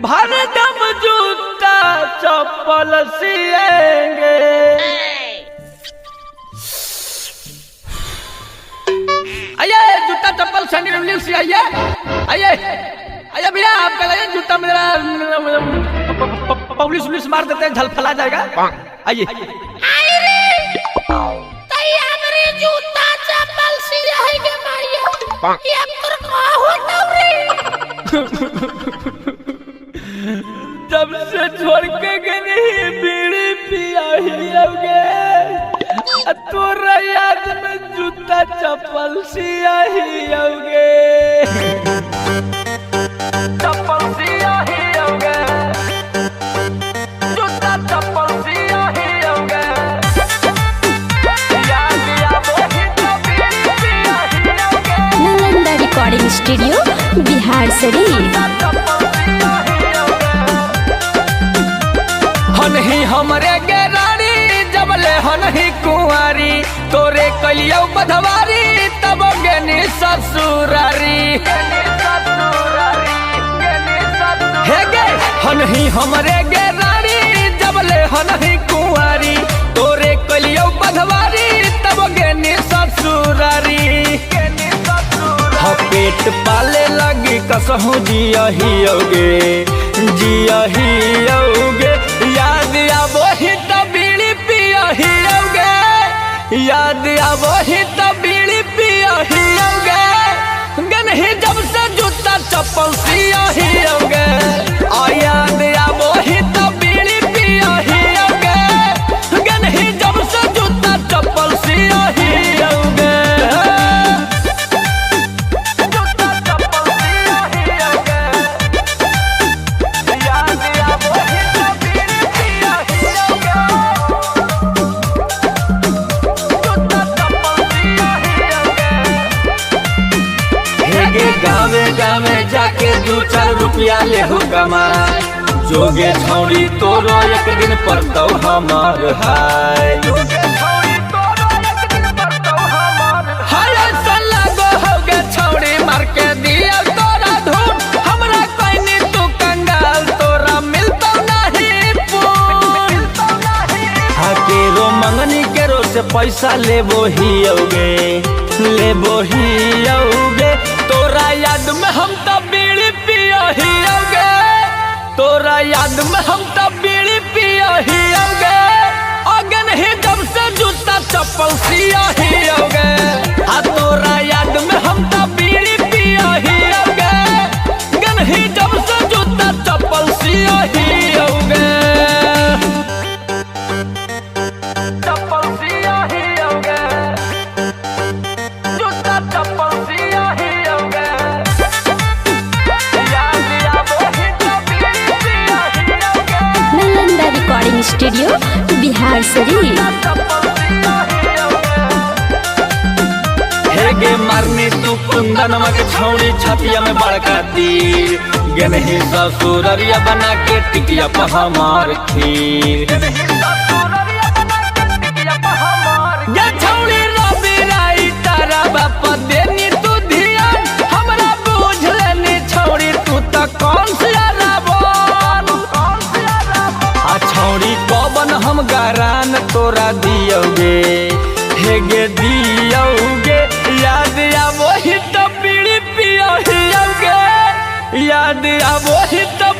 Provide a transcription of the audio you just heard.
भरदम जूता चप्पल सिएंगे। आइए जूता चप्पल सैंडल से आइए आइए आइए भैया आपका लगे जूता मेरा पुलिस मार देते हैं झलफला जाएगा। आइए जूता चप्पल सिएंगे मारिया ये कर का होता रे। जब से छोड़ के गई बीड़ी पिया ही होगे तोरा याद में जूता चप्पल सिया ही होगे। चप्पल सिया ही होगे जूता चप्पल सिया ही होगे। Nalanda recording studio Bihar Sharif. हनही हमरे गेरारी जबले हनही कुंवारी तोरे कलियो बधवारी तब गेनी ससुरारी। हे गे हनही हमरे गेरारी जबले हनही कुंवारी तोरे कलियो बधवारी तब गेनी ससुरारी। पेट पाले लगी कसहू जिया ही होगे याद आबो ही तो बीड़ी पिया ही होगे। याद आबो ही तो बीड़ी पिया ही होगे गनही जब से जूता चप्पल सिया ही होगे। याद आबो ही तो बीड़ी पिया ही होगे गनही जब से जूता चप्पल सिया ही होगे। गावे गावे जाके 2-4 रुपया ले हो कमा जोगे छौड़ी तोरो एक दिन पर तो हमार हाय। होगे छौड़ी मार के दिया तोरा धून हमरा कहनी तू कंगाल तोरा मिलतो नहीं पून। केरो मंगनी केरो से पैसा लेबो ही होगे तोरा याद में हम तो बीड़ी पिया ही होगे। तोरा याद में हम तो बीड़ी पिया ही होगे अगन ही जब से जूता चप्पल सिया ही होगे। तोरा याद में हम तो बीड़ी पिया ही होगे गन ही जब से जूता चप्पल सिया ही होगे। चप्पल सिया ही होगे जूता चप्पल सिया ही होगे। Nalanda recording studio Bihar Sharif. हेगे मारनी तू कुंदनवा के छौड़ी छतिया में बड़का तीर गनही ससुररिया बना के टिकिया पर हमार खीर। ये छौड़ी रवि राई तारा बाप देनी तू ध्यान हमरा बुझ लेनी छौड़ी तू तो कौन सा रावण। छौड़ी कौन हम गारान तोरा दियोगे हेगे दियोगे। याद आबो ही तो बीड़ी पिया ही होगे। याद आबो ही तो